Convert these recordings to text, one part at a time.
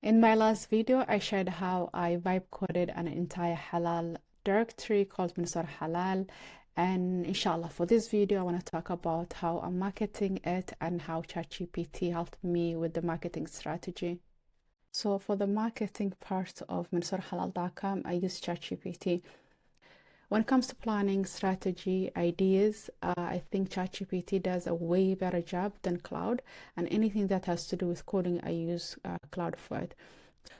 In my last video, I shared how I vibe coded an entire halal directory called MNHalal. And inshallah, for this video, I want to talk about how I'm marketing it and how ChatGPT helped me with the marketing strategy. So for the marketing part of MNHalal.com, I use ChatGPT. When it comes to planning, strategy, ideas, I think ChatGPT does a way better job than Cloud. And anything that has to do with coding, I use Cloud for it.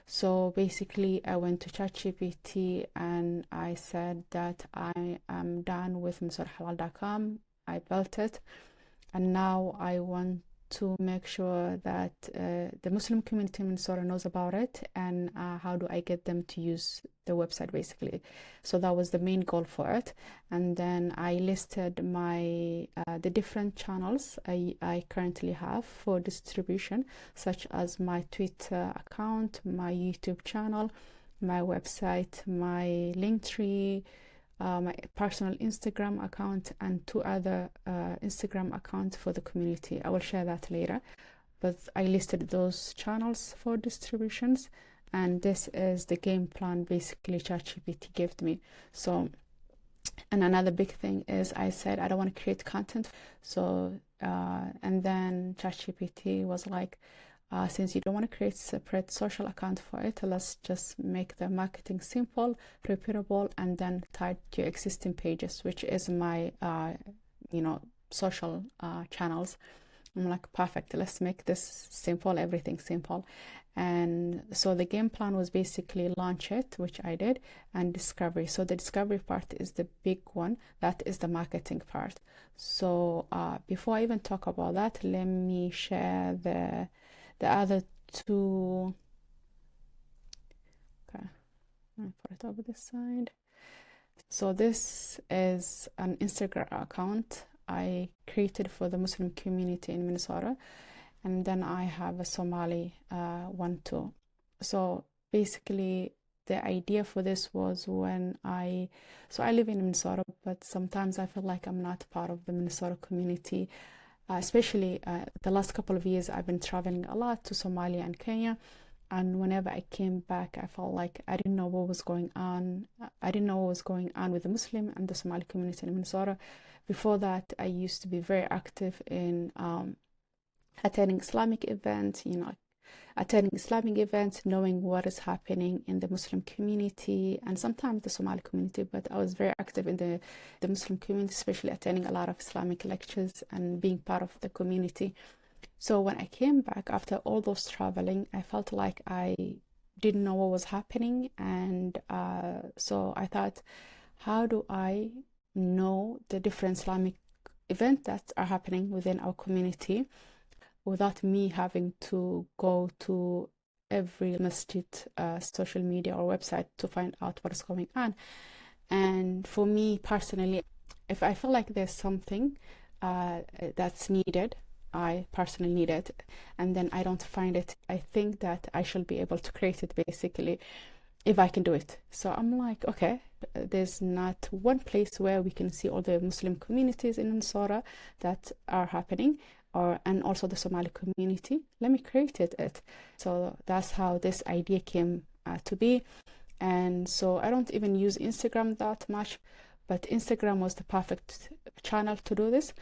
So basically, I went to ChatGPT and I said that I am done with MNHalal.com. I built it, and now I want to make sure that the Muslim community in Minnesota knows about it, and how do I get them to use the website basically. So that was the main goal for it. And then I listed my the different channels I currently have for distribution, such as my Twitter account, my YouTube channel, my website, my Linktree, my personal Instagram account, and two other Instagram accounts for the community. I will share that later, but I listed those channels for distributions, and this is the game plan basically ChatGPT gave me. So, and another big thing is I said I don't want to create content. So and then ChatGPT was like, since you don't want to create a separate social account for it, let's just make the marketing simple, repeatable, and then tied to your existing pages, which is my social channels. I'm like, perfect, let's make this simple, everything simple. And so the game plan was basically launch it, which I did, and discovery. So the discovery part is the big one. That is the marketing part. So before I even talk about that, let me share the other two. Okay, I'm gonna put it over this side. So this is an Instagram account I created for the Muslim community in Minnesota, and then I have a Somali one too. So basically the idea for this was when I live in Minnesota, but sometimes I feel like I'm not part of the Minnesota community. Especially the last couple of years, I've been traveling a lot to Somalia and Kenya. And whenever I came back, I felt like I didn't know what was going on. I didn't know what was going on with the Muslim and the Somali community in Minnesota. Before that, I used to be very active in attending Islamic events, knowing what is happening in the Muslim community and sometimes the Somali community. But I was very active in the Muslim community, especially attending a lot of Islamic lectures and being part of the community. So when I came back after all those traveling, I felt like I didn't know what was happening. And so I thought, how do I know the different Islamic events that are happening within our community without me having to go to every masjid, social media or website to find out what is going on? And for me personally, if I feel like there's something that's needed, I personally need it, and then I don't find it, I think that I shall be able to create it basically if I can do it. So I'm like, okay, there's not one place where we can see all the Muslim communities in Minnesota that are happening, and also the Somali community. Let me create it. So that's how this idea came to be. And so I don't even use Instagram that much, but Instagram was the perfect channel to do this.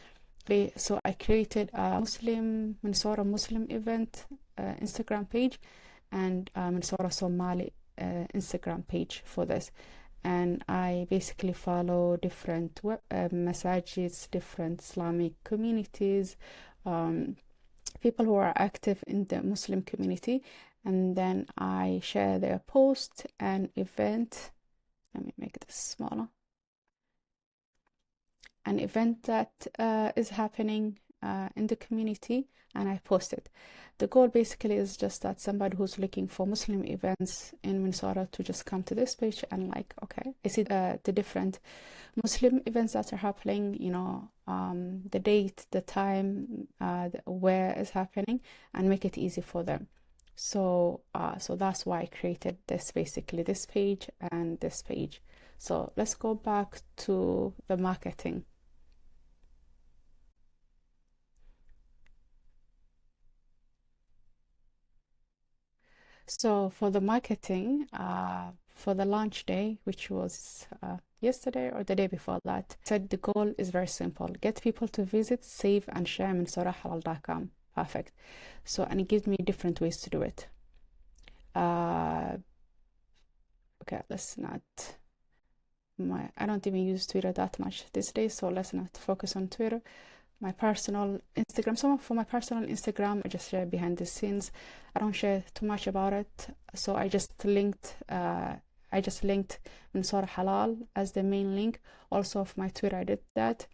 So I created a Minnesota Muslim event Instagram page and Minnesota Somali Instagram page for this. And I basically follow different messages, different Islamic communities, people who are active in the Muslim community, and then I share their post and event. Let me make this smaller. An event that is happening in the community, and I post it. The goal basically is just that somebody who's looking for Muslim events in Minnesota to just come to this page and like, okay, I see the different Muslim events that are happening, the date, the time, where it's happening, and make it easy for them. So that's why I created this, basically this page and this page. So let's go back to the marketing. So for the marketing, for the launch day, which was yesterday or the day before that, said the goal is very simple: get people to visit, save, and share MNHalal.com. Perfect. So, and it gives me different ways to do it. Okay, let's not. I don't even use Twitter that much these days, so let's not focus on Twitter. My personal Instagram, for my personal Instagram, I just share behind the scenes. I don't share too much about it, so I just linked MNHalal as the main link. Also of my Twitter, I did that.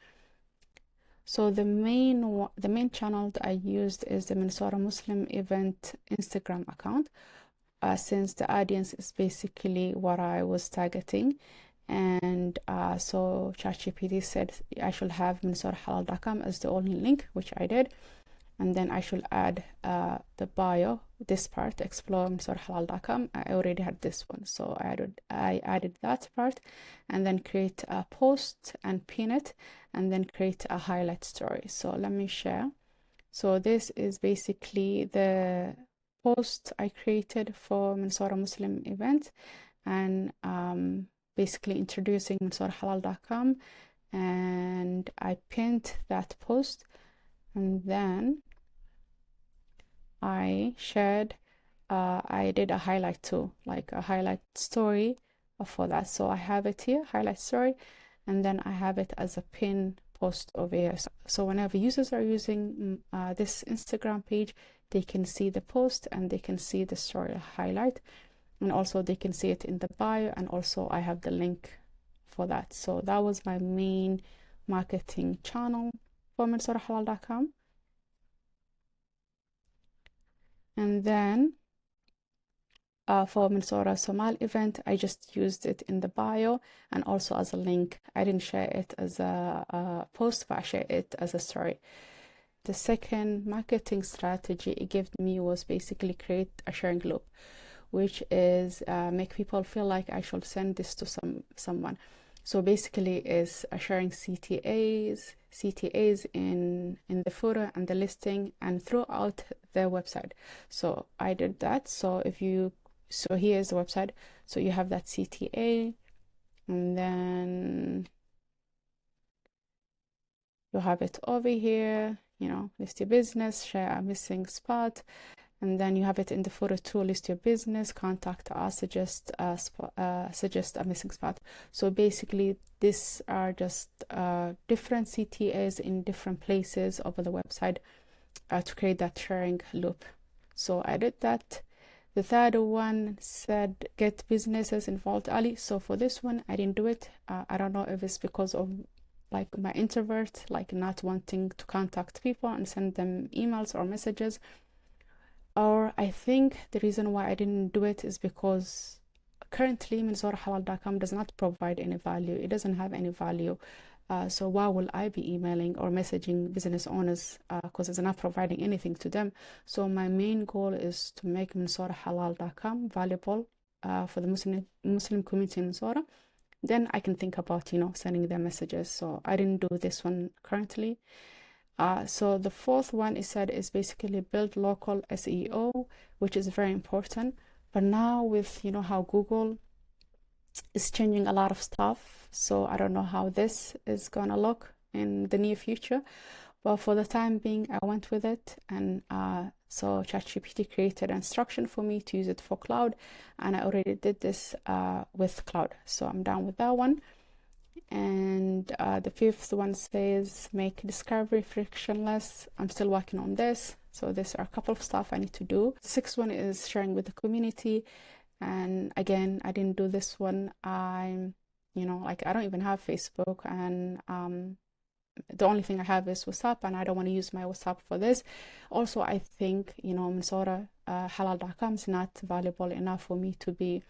So the main channel that I used is the Minnesota Muslim event Instagram account, since the audience is basically what I was targeting. And so ChatGPT said I should have MNHalal.com as the only link, which I did. And then I should add the bio, this part, explore MNHalal.com. I already had this one, so I added that part, and then create a post and pin it, and then create a highlight story. So let me share. So this is basically the post I created for Minnesota Muslim event, and basically introducing MNHalal.com, and I pinned that post, and then I shared, I did a highlight too, like a highlight story for that. So I have it here, highlight story, and then I have it as a pin post over here. So whenever users are using this Instagram page, they can see the post and they can see the story highlight, and also they can see it in the bio, and also I have the link for that. So that was my main marketing channel for MNHalal.com. And then for Minnesota Somal event, I just used it in the bio and also as a link. I didn't share it as a post, but I shared it as a story. The second marketing strategy it gave me was basically create a sharing loop, which is make people feel like I should send this to someone. So basically is sharing CTAs in the footer and the listing and throughout their website. So I did that. So here's the website. So you have that CTA, and then you have it over here, list your business, share a missing spot. And then you have it in the footer too: list your business, contact us, suggest a missing spot. So basically, these are just different CTAs in different places over the website to create that sharing loop. So I did that. The third one said get businesses involved early. So for this one, I didn't do it. I don't know if it's because of like my introvert, like not wanting to contact people and send them emails or messages. Or I think the reason why I didn't do it is because currently MNHalal.com does not provide any value. It doesn't have any value. So why will I be emailing or messaging business owners because it's not providing anything to them? So my main goal is to make MNHalal.com valuable for the Muslim community in Minnesota. Then I can think about, sending them messages. So I didn't do this one currently. So the fourth one is basically build local SEO, which is very important. But now with how Google is changing a lot of stuff, so I don't know how this is gonna look in the near future. But for the time being, I went with it, and so ChatGPT created an instruction for me to use it for cloud, and I already did this with cloud, so I'm done with that one. And the fifth one says make discovery frictionless. I'm still working on this, so there's a couple of stuff I need to do. The sixth one is sharing with the community, and again, I didn't do this one. I don't even have Facebook, and the only thing I have is WhatsApp, and I don't want to use my WhatsApp for this. Also, I think Minnesota halal.com is not valuable enough for me to be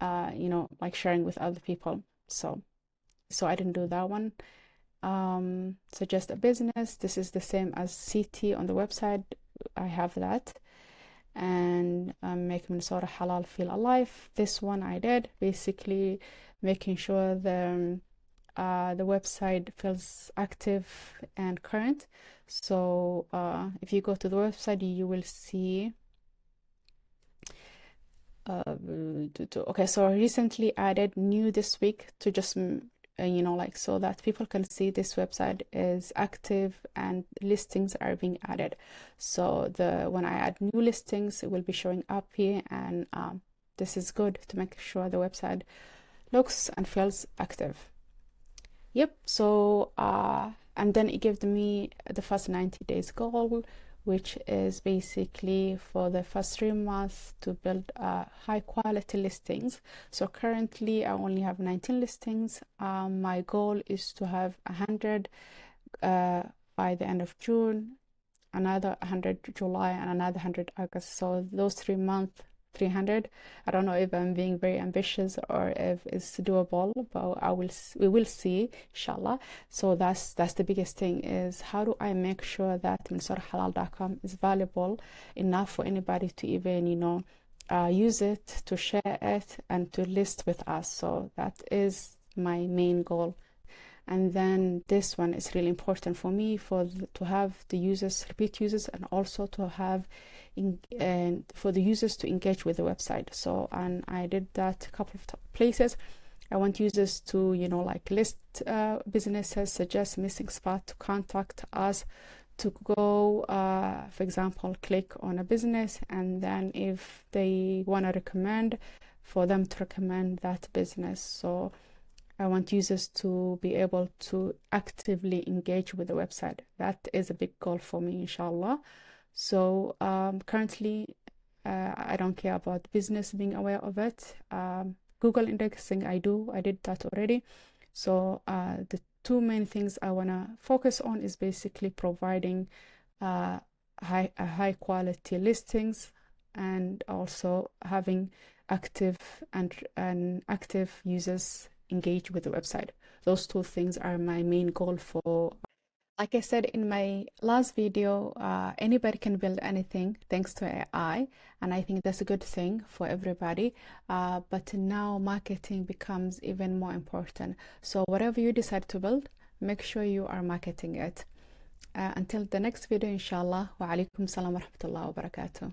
sharing with other people. So I didn't do that one. Suggest a business. This is the same as CT on the website. I have that. And make Minnesota halal feel alive. This one I did, basically making sure the website feels active and current. So if you go to the website, you will see okay, so I recently added new this week to just you know, like, so that people can see this website is active and listings are being added. So when I add new listings, it will be showing up here, and this is good to make sure the website looks and feels active. Yep. So and then it gives me the first 90 days goal, which is basically for the first 3 months to build high quality listings. So currently I only have 19 listings. My goal is to have 100 by the end of June, another 100 July, and another 100 August. So those 3 months, 300. I don't know if I'm being very ambitious or if it's doable, but we will see, inshallah. So that's the biggest thing, is how do I make sure that MNHalal.com is valuable enough for anybody to even, you know, use it, to share it, and to list with us. So that is my main goal. And then this one is really important for me, to have the users, repeat users, and also to have and for the users to engage with the website. So, and I did that a couple of places. I want users to, you know, like, list businesses, suggest missing spot, to contact us, to go, for example, click on a business, and then if they want to recommend, for them to recommend that business. So I want users to be able to actively engage with the website. That is a big goal for me, inshallah. So currently, I don't care about business being aware of it. Google indexing, I did that already. So the two main things I want to focus on is basically providing high quality listings, and also having active and active users engage with the website. Those two things are my main goal for. Like I said in my last video, anybody can build anything thanks to AI, and I think that's a good thing for everybody. But now marketing becomes even more important. So whatever you decide to build, make sure you are marketing it. Until the next video, inshallah. Wa alaikum salam wa rahmatullahi wa barakatuh.